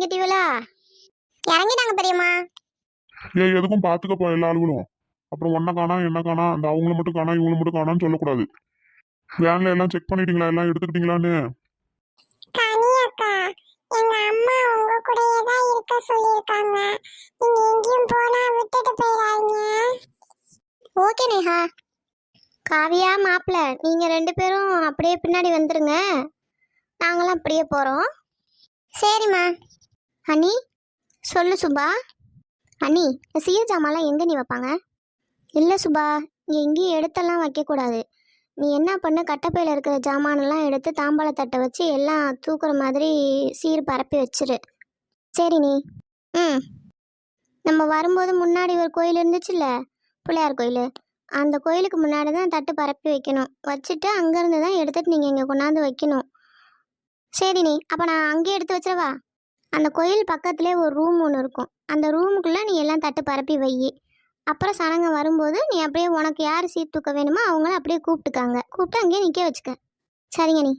இறங்கிட்டீங்களா? இறங்கிட்டாங்க பெரியம்மா. எதுக்கும் பாத்துக்கப்பா எல்லா ஆளுகளும். அப்புறம் ஒன்ன காணா என்ன காணா, அந்த அவங்கள மட்டும் காணா இவங்கள மட்டும் காணான்னு சொல்லக்கூடாது. வேன்ல எல்லாம் செக் பண்ணிட்டீங்களா, எல்லாம் எடுத்துக்கிட்டீங்களான்னு? கனியக்கா, எங்க அம்மா உங்க கூடயே தான் இருக்க சொல்லியிருக்காங்க. நீங்க எங்கேயும் போனா விட்டுட்டு போயிடாதீங்க. ஓகே நேஹா. காவியா மாப்பிள்ள நீங்க 2 பேரும் அப்படியே பின்னாடி வந்துருங்க, நாங்களும் அப்படியே போறோம். சரிம்மா. அண்ணி சொல்லு சுபா. அண்ணி சீர் ஜாமான்லாம் எங்க நீ வைப்பாங்க? இல்லை சுபா, இங்கே எங்கேயும் எடுத்தெல்லாம் வைக்கக்கூடாது. நீ என்ன பண்ணு, கட்டப்பையில் இருக்கிற ஜாமானெல்லாம் எடுத்து தாம்பாளத்தட்டை வச்சு எல்லாம் தூக்குற மாதிரி சீர் பரப்பி வச்சிரு. சரி நீ. ம். நம்ம வரும்போது முன்னாடி ஒரு கோயில் இருந்துச்சுல்ல, பிள்ளையார் கோயில், அந்த கோயிலுக்கு முன்னாடி தான் தட்டு பரப்பி வைக்கணும். வச்சுட்டு அங்கேருந்து தான் எடுத்துகிட்டு நீங்கள் இங்கே கொண்டாந்து வைக்கணும். சரி நீ, அப்போ நான் அங்கேயே எடுத்து வச்சிடவா? அந்த கோயில் பக்கத்துலேயே ஒரு ரூம் ஒன்று இருக்கும், அந்த ரூமுக்குள்ளே நீ எல்லாம் தட்டு பரப்பி வை. அப்புறம் சனங்க வரும்போது நீ அப்படியே உனக்கு யார் சீட் தூக்க வேணுமோ அவங்கள அப்படியே கூப்பிட்டு அங்கேயே நிற்க வச்சுக்க. சரிங்க நீ.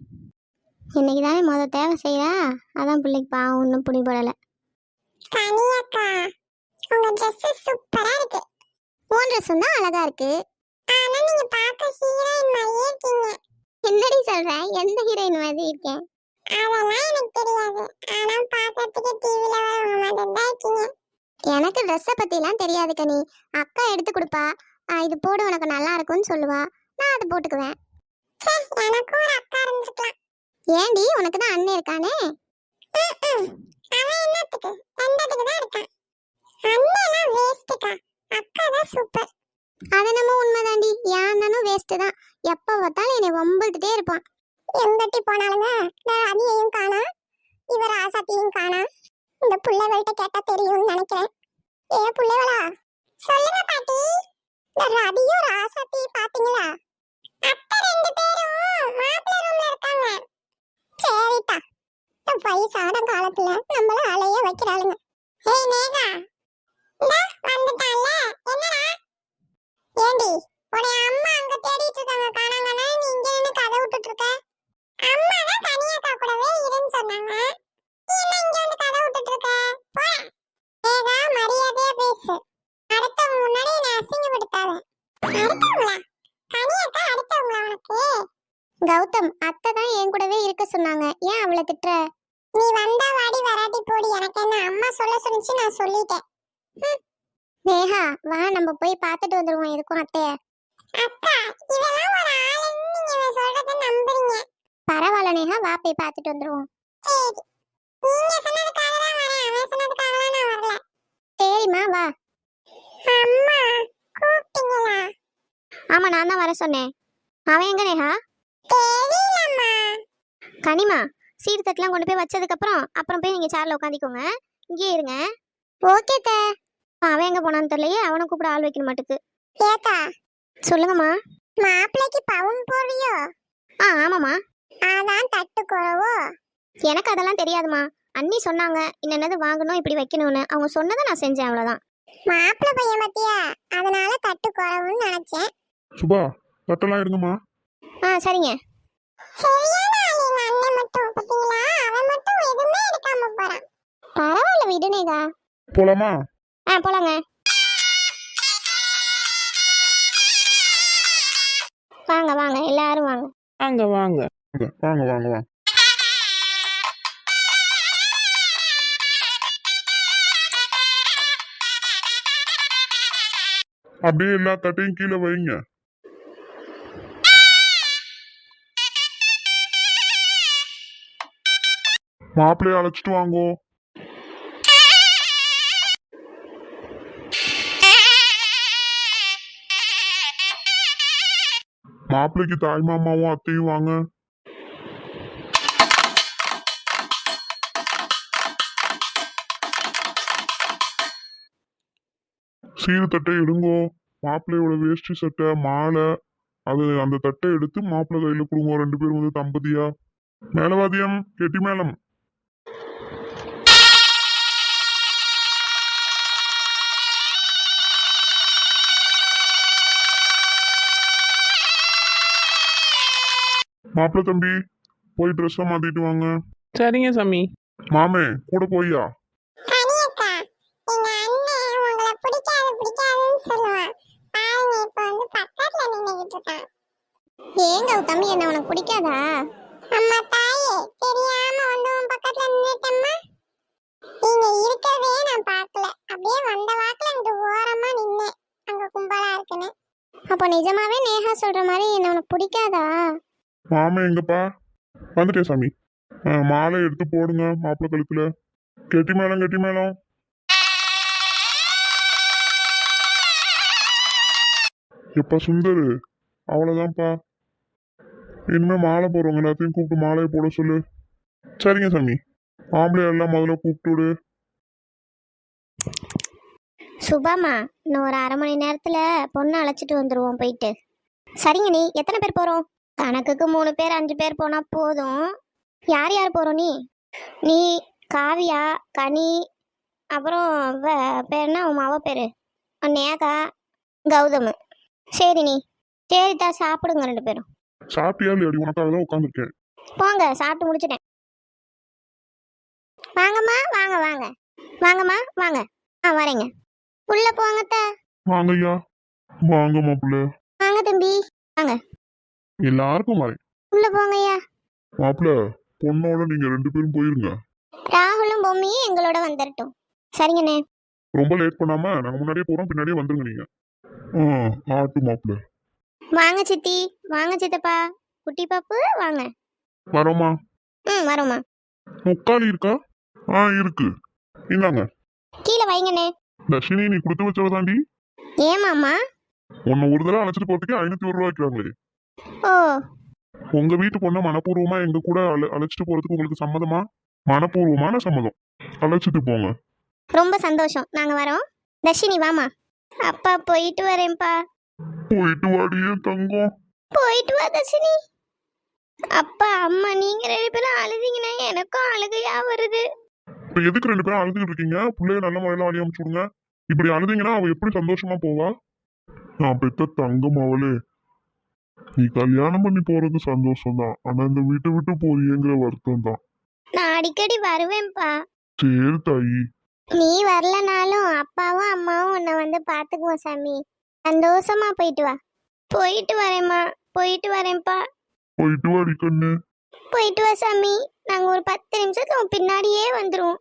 இன்னைக்கு தானே தேவை செய்யா, அதான் பிள்ளைக்கு பாவம் ஒன்றும் பிடிபடலை. கனியக்கா, உங்க ட்ரெஸ் சூப்பரா இருக்கு. உன் ட்ரெஸ்ஸும் தான் அழகா இருக்கு. ஆனா நீங்க பார்க்க ஹீரோயின் மாதிரியே இருக்கீங்க. என்னடி சொல்ற? எந்த ஹீரோயின் மாதிரி இருக்கேன்? அதெல்லாம் எனக்கு தெரியாது. ஆனா பார்க்கறதுக்கு டிவில வரவங்க மாதிரி தான் இருக்கீங்க. எனக்கு ட்ரெஸ்ஸை பற்றிலாம் தெரியாது கனி. அக்கா எடுத்து கொடுப்பா, இது போடு உனக்கு நல்லா இருக்கும்னு சொல்லுவா, நான் அதை போட்டுக்குவேன். எனக்கும் ஒரு அக்கா இருந்திருக்கலாம். ஏண்டி, உனக்கு தான் அண்ணன் இருக்கானே. அவன் என்னத்துக்கு தண்டத்துக்கு தான் இருக்கான். அண்ணெல்லாம் வேஸ்ட்டுக்கா, அக்கா தான் சூப்பர். அது நம்ம உண்மைதாண்டி, என் அண்ணனும் வேஸ்ட்டு தான். எப்போ பார்த்தாலும் என்னை வம்பிழுத்துட்டே இருப்பான். எங்கட்டி போனாலுங்க நான் அதையும் காணா, இவர் ஆசாத்தியும் காணா. இந்த புள்ளைகள்கிட்ட கேட்டா தெரியும்னு நினைக்கிறேன். ஏ புள்ளைகளா, சொல்லுங்க பாட்டி, இந்த ரதியும் ராசாத்தியும் பாத்தீங்களா? அத்தை 2 பேரும் மாப்பிள்ளை ரூம்ல இருக்காங்க. சரிதா, இந்த வயசான காலத்துல நம்மள அலைய வைக்கிறாளுங்க. ஏய் நேகா, இந்த வந்துட்டான்ல, என்னடா? ஏண்டி, உடைய அம்மா அங்க தேடிட்டு இருக்காங்க, காணாங்கன்னா நீ இங்க நின்னு கதை விட்டுட்டு இருக்க? அம்மா தான் கனியக்கா கூடவே இருன்னு சொன்னாங்க. நீ என்ன இங்க வந்து கதை விட்டுட்டு இருக்க? போடா. ஏகா, மரியாதையா பேசு. அடுத்தவங்க முன்னாடி என்ன அசிங்கப்படுத்தாத. அடுத்தவங்களா? கனியக்கா அடுத்தவங்களா உனக்கு? கௌதம், அத்தை தான் என் கூடவே இருக்க சொன்னாங்க, ஏன் அவளை திட்டுற? நீ வந்தா வாடி வராட்டி போடி, எனக்கு என்ன அம்மா சொல்ல சொன்னிச்சு, நான் சொல்லிட்டேன். நேஹா வா, நம்ம போய் பார்த்துட்டு வந்துருவோம் எதுக்கும் அத்தைய. அக்கா, இதெல்லாம் ஒரு ஆளுன்னு நீங்க சொல்றத நம்புறீங்க. பரவாயில்ல நேஹா, வா போய் பார்த்துட்டு வந்துருவோம். சரி, நீங்க சொன்னதுக்காக தான் வரேன், அவன் சொன்னதுக்காகலாம் நான் வரல. சரிம்மா வா. அம்மா கூப்பிட்டீங்களா? ஆமா, நான் தான் வர சொன்னேன். அவன் எங்க நேஹா? தெரியலம்மா. கனிமா, சீர் தட்டுலாம் கொண்டு போய் வச்சதுக்கப்புறம் அப்புறம் போய் நீங்கள் சேரில் உட்காந்துக்கோங்க, இங்கேயே இருங்க. Okay they. அவன் எங்கே போனான்னு தெரியலையே, அவனை கூப்பிட ஆள் வைக்க மாட்டுக்கு. ஏக்கா, சொல்லுங்கம்மா. மாப்பிளைக்கு பவுன் போடுறியோ? ஆமாம்மா. அதான் தட்டு குறவோ? எனக்கு அதெல்லாம் தெரியாதுமா, அண்ணி சொன்னாங்க என்னென்னது வாங்கணும் இப்படி வைக்கணும்னு, அவங்க சொன்னதை நான் செஞ்சேன், அவ்வளோதான். மாப்பிள்ளை பையன் பத்தியா, அதனால தட்டு குறவுன்னு நினைச்சேன். சுபா, தட்டெல்லாம் எடுங்கம்மா. சரிங்க. சரியான ஆளு எங்க அண்ணன் மட்டும், பாத்தீங்களா? அவன் மட்டும் எதுவுமே எடுக்காம போறான். பரவாயில்ல விடுனேகா. போலாமா? போலாங்க. வாங்க வாங்க எல்லாரும் வாங்க. வாங்க வாங்க வாங்க வாங்க வாங்க. அப்படியே எல்லா தட்டையும் கீழே வைங்க. மாப்பிள்ளைய அழைச்சிட்டு வாங்கோ. மாப்பிள்ளைக்கு தாய் மாமாவும் அத்தையும் வாங்க. சீரு தட்டை எடுங்கோ. மாப்பிள்ளையோட வேஷ்டி சட்டை மாலை அது அந்த தட்டை எடுத்து மாப்பிள்ளை கையில கொடுங்க. 2 பேரும் வந்து தம்பதியா. மேலவாதியம் கெட்டி மேளம். மாப்பிள்ளை தம்பி, போய் ட்ரெஸ்ஸை மாத்திட்டு வாங்க. சரிங்க சாமி. மாமே கூட போய்யா? கனியக்கா, எங்க அண்ணன் உங்களை பிடிக்காதுன்னு சொல்லுவான். பாருங்க, இப்ப வந்து பக்கத்துல நின்னுகிட்டு இருக்கான். ஏன் கௌதமி, என்ன உனக்கு பிடிக்காதா? அம்மா தாயே, தெரியாம வந்து உன் பக்கத்துல நின்னுட்டேம்மா. நீங்க இருக்கவே நான் பார்க்கல. அப்படியே வந்த வாக்குல அங்க ஓரமா நின்னேன். அங்க கும்பலா இருக்குன்னு. அப்போ நிஜமாவே நேஹா சொல்ற மாதிரி என்ன உனக்கு பிடிக்காதா? மாமே எங்கப்பா? வந்துட்டேன் சாமி. மாலை எடுத்து போடுங்க மாப்பிள்ளை கழுத்துல. கெட்டி மேளம் கெட்டி மேளம். எப்பா சுந்தரு, அவ்வளோதான்ப்பா. இனிமே மாலை போடுறவங்க எல்லாத்தையும் கூப்பிட்டு மாலையை போட சொல்லு. சரிங்க சாமி. ஆம்பளை எல்லாம் முதல்ல கூப்பிட்டு விடு. சுபாமா, இன்னும் ஒரு 1/2 மணி நேரத்துல பொண்ணு அழைச்சிட்டு வந்துருவோம் போயிட்டு. சரிங்க நீ, எத்தனை பேர் போறோம்? கணக்குக்கு 3 பேர் 5 பேர் போனா போதும். யார் யார் போறோம்? நீ காவியா, கனி, அப்புறம் பேர் என்ன உன் மாவ பேரு? நேகா, கௌதம். சரி நீ. சரிதா, சாப்பிடுங்க 2 பேரும். சாப்பிட்டியா இல்லையாடி? உனக்காக தான் உட்காந்துருக்கேன். போங்க, சாப்பிட்டு முடிச்சிட்டேன். வாங்கம்மா, வாங்க வாங்க. வாங்கம்மா வாங்க. வரேங்க. உள்ள போங்கத்த. வாங்க ஐயா. வாங்க மாப்பிள்ள. வாங்க தம்பி. வாங்க. எல்லாருக்கும் வரேன். உள்ள போங்க ஐயா. மாப்பிள்ள, பொண்ணோட நீங்க 2 பேரும் போயிருங்க. ராகுலும் பொம்மியும் எங்களோட வந்துடட்டும். சரிங்கண்ணே. ரொம்ப லேட் பண்ணாம நாங்க முன்னாடியே போறோம், பின்னாடியே வந்துருங்க நீங்க. ஆட்டு மாப்பிள்ள. வாங்க சித்தி, வாங்க சித்தப்பா, குட்டி பாப்பு வாங்க. வரோமா? வரோம்மா. முக்காலி இருக்கா? இருக்கு. இந்தாங்க. கீழே வைங்கண்ணே. தர்ஷினி, நீ கொடுத்து வச்சவ தாண்டி. ஏமாம்மா? உன்னை ஒரு தடவை அழைச்சிட்டு போறதுக்கு 501 ரூபா வைக்கிறாங்களே. ஓ, உங்க வீட்டு பொண்ணை மனப்பூர்வமா எங்க கூட அழைச்சிட்டு போறதுக்கு உங்களுக்கு சம்மதமா? மனப்பூர்வமான சம்மதம். அழைச்சிட்டு போங்க. ரொம்ப சந்தோஷம், நாங்க வரோம். தர்ஷினி வாமா. அப்பா போயிட்டு வரேன்ப்பா. போயிட்டு வாடியே தங்கம். போயிட்டு வா தர்ஷினி. அப்பா அம்மா, நீங்க 2 பேரும் அழுதீங்கன்னா எனக்கும் அழுகையா வருது. இப்ப எதுக்கு 2 பேரும் அழுதுகிட்டு இருக்கீங்க? பிள்ளைய நல்ல முறையில அழிய அனுப்பிச்சு விடுங்க. இப்படி அழுதீங்கன்னா அவ எப்படி சந்தோஷமா போவா? நான் பெத்த தங்கம் அவளே. நீ கல்யாணம் பண்ணி போறது சந்தோஷம் தான், ஆனா இந்த வீட்டை விட்டு போறியேங்கிற வருத்தம் தான். நான் அடிக்கடி வருவேன்ப்பா. சரி தாயி. நீ வரலனாலும் அப்பாவும் அம்மாவும் உன்னை வந்து பாத்துக்குவோம் சாமி. சந்தோஷமா போயிட்டு வா. போயிட்டு வரேம்மா. போயிட்டு வரேன்ப்பா. போயிட்டு வாடி கண்ணு. போயிட்டு வா சாமி. நாங்க ஒரு 10 நிமிஷத்துல உன் பின்னாடியே வந்துருவோம்.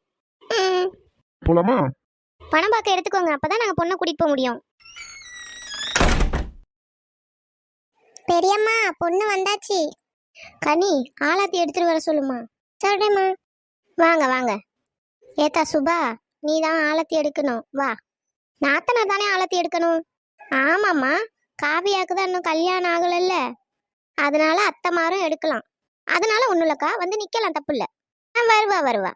போலாமா? பணம் பார்க்க எடுத்துக்கோங்க, அப்பதான் நாங்க பொண்ணை கூட்டிட்டு போக முடியும். பெரியம்மா, பொண்ணு வந்தாச்சு. கனி, ஆளாத்தி எடுத்துட்டு வர சொல்லுமா. சொல்றேம்மா. வாங்க வாங்க. ஏத்தா சுபா, நீ தான் ஆலத்தி எடுக்கணும். வா. நாத்தனா தானே ஆலத்தி எடுக்கணும். ஆமாம்மா, காவியாக்கு தான் இன்னும் கல்யாணம் ஆகலைல்ல, அதனால அத்தைமாரும் எடுக்கலாம். அதனால ஒன்றும் இல்லக்கா, வந்து நிக்கலாம், தப்பு இல்லை. வருவா வருவா.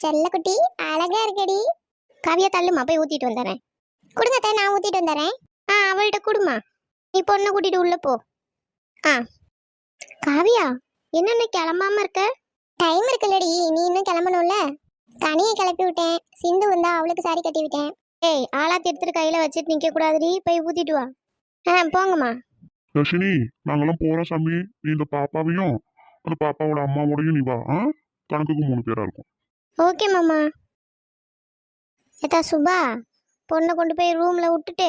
செல்லக்குட்டி, அழகா இருக்கடி. காவியா தள்ளுமா, போய் ஊத்திட்டு வந்துடுறேன். கொடுங்க, நான் ஊத்திட்டு வந்துடுறேன். அவள்கிட்ட கொடுமா. நீ பொண்ணை கூட்டிட்டு உள்ள போ. காவியா, என்னென்ன கிளம்பாம இருக்க? டைம் இருக்குல்லடி, நீ இன்னும் கிளம்பணும்ல. தனியை கிளப்பி விட்டேன். சிந்து வந்தா அவளுக்கு சாரி கட்டி விட்டேன். ஏய், ஆளாத்தி எடுத்துட்டு கையில வச்சுட்டு நிக்க கூடாதுடி, போய் ஊத்திட்டு வா. போங்கம்மா. தர்ஷினி, நாங்கெல்லாம் போறோம் சாமி. நீ இந்த பாப்பாவையும் அந்த பாப்பாவோட அம்மாவோடையும் நீ வா. கணக்குக்கு 3 பேரா இருக்கும். ஓகே மாமா. ஏத்தா சுபா, பொண்ணை கொண்டு போய் ரூம்ல விட்டுட்டு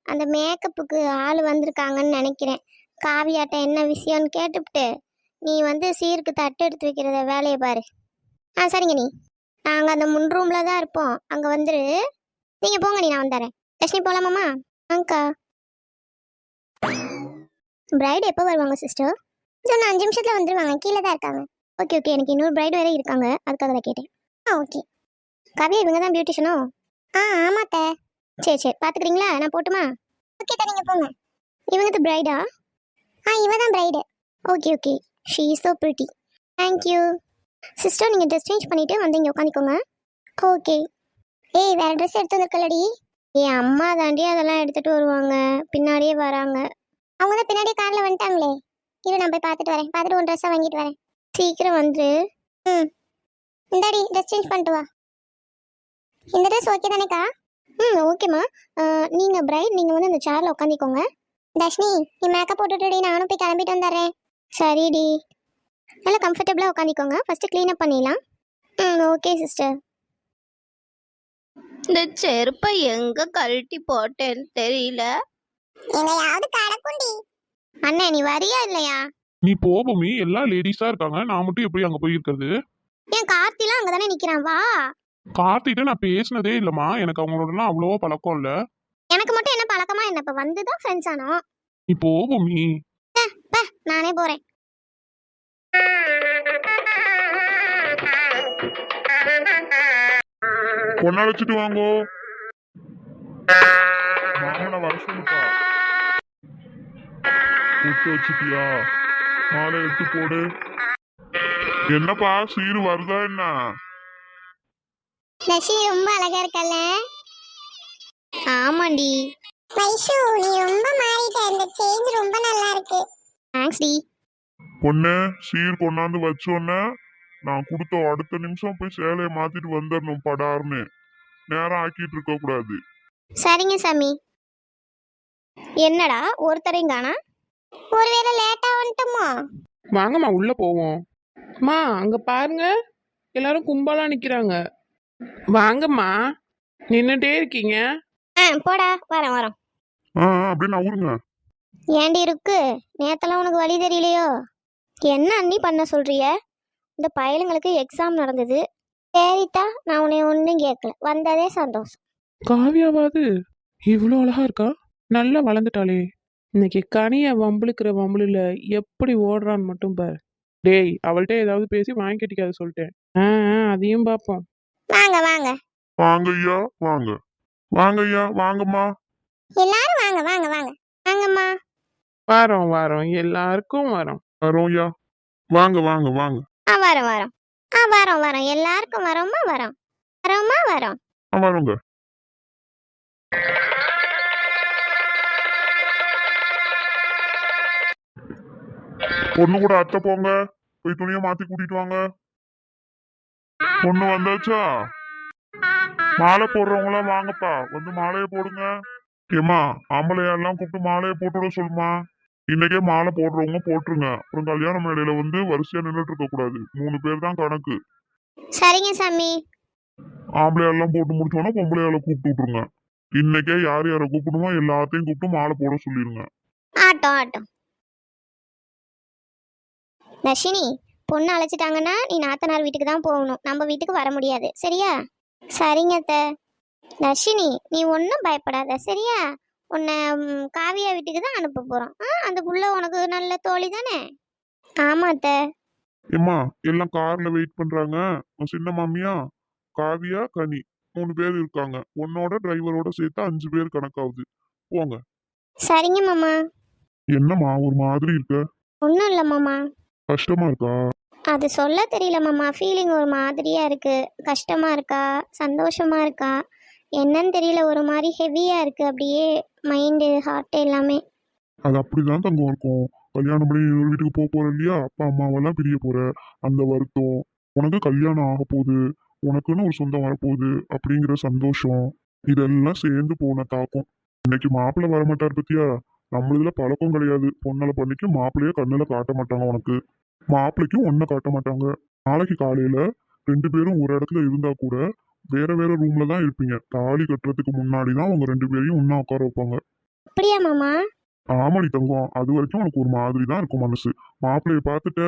அந்த மேக்கப்புக்கு ஆள் வந்திருக்காங்கன்னு நினைக்கிறேன். காவியாட்ட என்ன விஷயம்னு கேட்டுவிட்டு நீ வந்து சீருக்கு தட்டு எடுத்து வைக்கிறத வேலையை பாரு. சரிங்க நீ. நாங்கள் அந்த முன் ரூம்ல தான் இருப்போம், அங்கே வந்துரு. நீங்கள் போங்க, நான் வந்துடுறேன். தர்ஷினி போகலாமாம்மா? அக்கா, பிரைடு எப்போ வருவாங்க சிஸ்டர்? இன்னும் 5 நிமிஷத்தில் வந்துடுவாங்க, கீழே தான் இருக்காங்க. ஓகே, எனக்கு இன்னொரு பிரைடு வேற இருக்காங்க, அதுக்காக தான் கேட்டேன். ஓகே. காவியா, இவங்க தான் பியூட்டிஷனோ? ஆமாத்த. சரி, பார்த்துக்கிறீங்களா? நான் போட்டுமா? ஓகே தான், நீங்கள் போங்க. இவங்க பிரைடா? இவ தான் bride. Okay, she is so pretty. Thank you sister. நீங்கள் ட்ரெஸ் சேஞ்ச் பண்ணிவிட்டு வந்து இங்கே உட்காந்துக்கோங்க. ஓகே. வேறு ட்ரெஸ் எடுத்து வந்துருக்கலடி. அம்மா தாண்டி அதெல்லாம் எடுத்துகிட்டு வருவாங்க, பின்னாடியே வராங்க. அவங்க தான் பின்னாடியே காரில் வந்துட்டாங்களே. இரு, நான் போய் பார்த்துட்டு வரேன். பார்த்துட்டு ஒரு ட்ரெஸ்ஸை வாங்கிட்டு வரேன். சீக்கிரம் வந்துரு. இந்தாடி, ட்ரெஸ் சேஞ்ச் பண்ணிட்டு வா. இந்த ட்ரெஸ் ஓகே தானேக்கா? ஓகேம்மா. நீங்கள் பிரைட், நீங்கள் வந்து இந்த சேரில் உட்காந்துக்கோங்க. தர்ஷினி, நீ மேக்கப் போட்டுட்டுடி, நானும் போய் கிளம்பிட்டு வந்துடுறேன். சரிடி. நல்லா கம்ஃபர்டபுளாக உட்காந்துக்கோங்க. ஃபஸ்ட்டு க்ளீன் அப் பண்ணிடலாம். ம் ஓகே சிஸ்டர். இந்த செருப்பை எங்க கழட்டி போட்டேன்னு தெரியல. எங்கயாவது கடக்குண்டி. அண்ணே நீ வரியா இல்லையா? நீ போபமி, எல்லா லேடிஸா இருக்காங்க, நான் மட்டும் எப்படி அங்க போய் இருக்கிறது? ஏன் கார்த்திலாம் அங்கே தானே நிற்கிறான், வா. கார்த்திட்ட நான் பேசினதே இல்லம்மா, எனக்கு அவங்களோடலாம் அவ்வளவா பழக்கம் இல்ல. எனக்கு மட்டும் என்ன பழக்கமா என்ன? இப்போ வந்து தான் ஃப்ரெண்ட்ஸ் ஆனோம். நீ போபமி. நானே போகிறேன். பொண்ணை வச்சுட்டு வாங்கோ. மாமனை வர சொல்லுப்பா. விட்டு வச்சுட்டியா? மாலை எடுத்து போடு. என்னப்பா சீரு வருதா என்ன? லட்சி ரொம்ப அழகா இருக்கல்ல? ஆமாண்டி. வைஷு நீ ரொம்ப மாறிட்ட. இந்த சேஞ்ச் ரொம்ப நல்லா இருக்கு. தேங்க்ஸ் டி. பொண்ணு சீர் கொண்டாந்து வச்சோன்னே நான் கொடுத்த அடுத்த நிமிஷம் போய் சேலையை மாத்திட்டு வந்துடணும் படார்னு. நேரம் ஆக்கிட்டு இருக்க கூடாது. சரிங்க சாமி. என்னடா ஒருத்தரையும் காணா? ஒருவேளை லேட்டா வந்துட்டோமோ? வாங்கம்மா உள்ள போவோம். அம்மா அங்க பாருங்க, எல்லாரும் கும்பலா நிக்கிறாங்க. வாங்கம்மா, நின்னுட்டே இருக்கீங்க. போடா, வரோம் வரோம். அப்படின்னு நவுருங்க. ஏண்டி இருக்கு, நேத்தெல்லாம் உனக்கு வழி தெரியலையோ? என்ன அண்ணி பண்ண சொல்றிய? இந்த பயலுங்களுக்கு எக்ஸாம் நடந்தது. சரித்தா, நான் உன்னை ஒன்றும் கேட்கல, வந்ததே சந்தோஷம். காவியாவாது இவ்வளோ அழகா இருக்கா, நல்லா வளர்ந்துட்டாளே. இன்னைக்கு கனிய வம்புழுக்கிற வம்புல எப்படி ஓடுறான்னு மட்டும் பாரு. டேய், அவள்கிட்ட ஏதாவது பேசி வாங்கி கட்டிக்காத சொல்லிட்டேன். அதையும் பார்ப்போம். வாங்க வாங்க வாங்க ஐயா, வாங்க வாங்க ஐயா, வாங்கம்மா. எல்லாரும் வாங்க வாங்க வாங்க வாங்கம்மா. வாரோம் வாரோம், எல்லாருக்கும் வரோம். வரோம் ஐயா, வாங்க வாங்க வாங்க. வரோம் வரோம். வரோம் வரோம், எல்லாருக்கும் வரோமா? வரோம் வரோமா? வரோம். வரோங்க. பொண்ணு கூட அத்தை போங்க, போய் துணியை மாத்தி கூட்டிட்டு வாங்க. பொண்ணு வந்தாச்சா? மாலை போடுறவங்களாம் வாங்கப்பா, வந்து மாலையை போடுங்க. ஏமா ஆம்பளையெல்லாம் கூப்பிட்டு மாலையை போட்டு விட சொல்லுமா. இன்னைக்கே மாலை போடுறவங்க போட்டுருங்க. அப்புறம் கல்யாண மேடையில வந்து வரிசையா நின்றுட்டு இருக்க கூடாது. 3 பேர் தான் கணக்கு. சரிங்க சாமி. ஆம்பளையெல்லாம் போட்டு முடிச்சோன்னா பொம்பளையால கூப்பிட்டு விட்டுருங்க. இன்னைக்கே யார் யாரை கூப்பிடுமோ எல்லாத்தையும் கூப்பிட்டு மாலை போட சொல்லிருங்க. ஆட்டம் ஆட்டம். தர்ஷினி, பொண்ணு அழைச்சிட்டாங்கன்னா நீ நாத்தனார் வீட்டுக்கு தான் போகணும், நம்ம வீட்டுக்கு வர முடியாது, சரியா? சரிங்க அத்தை. தர்ஷினி நீ ஒன்றும் பயப்படாத, சரியா? உன்னை காவியா வீட்டுக்கு தான் அனுப்ப போகிறோம். அந்த புள்ள உனக்கு நல்ல தோழி தானே? ஆமாம் அத்தை. ஏம்மா எல்லாம் கார்ல வெயிட் பண்றாங்க. உன் சின்ன மாமியா காவியா கனி 3 பேர் இருக்காங்க. உன்னோட டிரைவரோட சேர்த்து 5 பேர் கணக்காகுது. போங்க. சரிங்க மாமா. என்னம்மா ஒரு மாதிரி இருக்க? ஒன்றும் இல்லை மாமா. கஷ்டமா இருக்கா? அது சொல்ல தெரியல மாமா, ஃபீலிங் ஒரு மாதிரியா இருக்கு. கஷ்டமா இருக்கா, சந்தோஷமா இருக்கா, என்னன்னு தெரியல, ஒரு மாதிரி ஹெவியா இருக்கு. அப்படியே மைண்டு ஹார்ட் எல்லாமே. அது அப்படிதான் தங்கம் இருக்கும். கல்யாணம் பண்ணி ஒரு வீட்டுக்கு போற இல்லையா, அப்பா அம்மாவெல்லாம் பிரிய போற அந்த வருத்தம், உனக்கு கல்யாணம் ஆக போகுது, உனக்குன்னு ஒரு சொந்தம் வரப்போகுது அப்படிங்கிற சந்தோஷம், இதெல்லாம் சேர்ந்து போன தாக்கம். இன்னைக்கு மாப்பிள்ளை வரமாட்டார் பத்தியா? நம்மளதுல பழக்கம் கிடையாது. பொண்ணலை பண்ணிக்கு மாப்பிள்ளைய கண்ணுல காட்ட மாட்டாங்க உனக்கு, மாப்பிள்ளைக்கும் ஒன்ன காட்ட மாட்டாங்க. நாளைக்கு காலையில 2 பேரும் ஒரு இடத்துல இருந்தா கூட வேற வேற ரூம்ல தான் இருப்பீங்க. தாலி கட்டுறதுக்கு முன்னாடி தான் உங்க 2 பேரையும் ஒன்னா உட்கார வைப்பாங்க. அப்படியா மாமா? ஆமாடி தங்கம், அது வரைக்கும் உனக்கு ஒரு மாதிரி தான் இருக்கும் மனசு. மாப்பிள்ளைய பார்த்துட்ட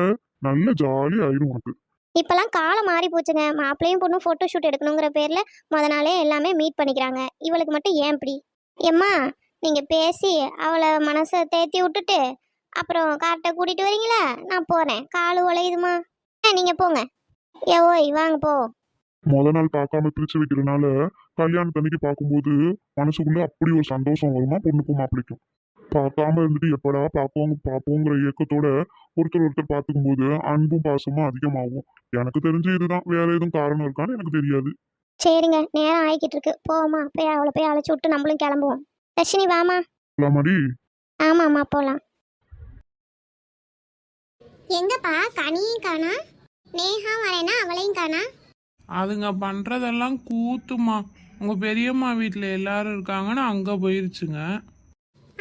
நல்ல ஜாலி ஆயிடும் உனக்கு. இப்பெல்லாம் காலம் மாறி போச்சுங்க. மாப்பிள்ளையும் பொண்ணும் ஃபோட்டோ ஷூட் எடுக்கணுங்கிற பேர்ல முத நாளே எல்லாமே மீட் பண்ணிக்கிறாங்க. இவளுக்கு மட்டும் ஏன் இப்படி? ஏம்மா நீங்க பேசி அவளை மனசை தேத்தி விட்டுட்டு அப்புறம் கார்ட்டை கூட்டிட்டு வரீங்களா? நான் போறேன், காலு உழையுதுமா. நீங்க போங்க. ஓய் வாங்க போ. முத நாள் பார்க்காம பிரிச்சு வைக்கிறதுனால கல்யாணத்தன்னைக்கு பார்க்கும்போது மனசுக்குள்ள அப்படி ஒரு சந்தோஷம் வருமா பொண்ணுக்கும் மாப்பிள்ளைக்கும். பார்க்காம இருந்துட்டு எப்படா பார்ப்போங்கிற இயக்கத்தோட ஒருத்தர் பார்த்துக்கும் போது அன்பும் பாசமும் அதிகமாகும். எனக்கு தெரிஞ்சு இதுதான், வேற எதுவும் காரணம் இருக்கான்னு எனக்கு தெரியாது. சரிங்க, நேரம் ஆகிக்கிட்டு இருக்கு, போமா. போய் அவளை போய் அழைச்சி விட்டு நம்மளும் கிளம்புவோம். தர்ஷினி வாமா. மாதிரி ஆமாம்மா போலாம். எங்கப்பா கனியும் காணா, நேஹா வரேனா அவளையும் காணா? அதுங்க பண்றதெல்லாம் கூத்துமா. உங்க பெரியம்மா வீட்டுல எல்லாரும் இருக்காங்கன்னு அங்க போயிருச்சுங்க.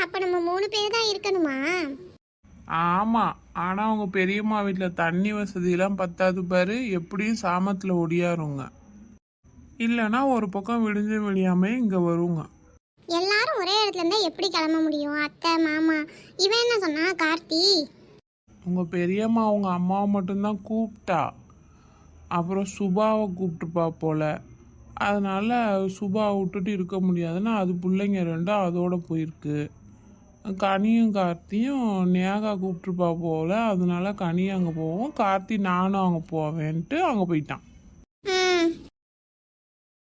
அப்ப நம்ம 3 பேர் தான் இருக்கணுமா? ஆமா, ஆனால் அவங்க பெரியம்மா வீட்டில் தண்ணி வசதியெல்லாம் பத்தாது பாரு, எப்படியும் சாமத்தில் ஒடியாருங்க. இல்லைன்னா ஒரு பக்கம் விடிஞ்சு விடியாமல் இங்கே வருங்க. எல்லாரும் ஒரே இடத்துல இருந்தா எப்படி கிளம்ப முடியும்? அத்தை மாமா இவன் என்ன சொன்னா கார்த்தி? உங்கள் பெரியம்மா அவங்க அம்மாவை மட்டும்தான் கூப்பிட்டா, அப்புறம் சுபாவை கூப்பிட்டுப்பா போல. அதனால சுபாவை விட்டுட்டு இருக்க முடியாதுன்னா அது பிள்ளைங்க ரெண்டும் அதோட போயிருக்கு. கனியும் கார்த்தியும் நேகா கூப்பிட்டுருப்பா போல, அதனால கனி அங்கே போவோம், கார்த்தி நானும் அங்கே போவேன்ட்டு அங்கே போயிட்டான்.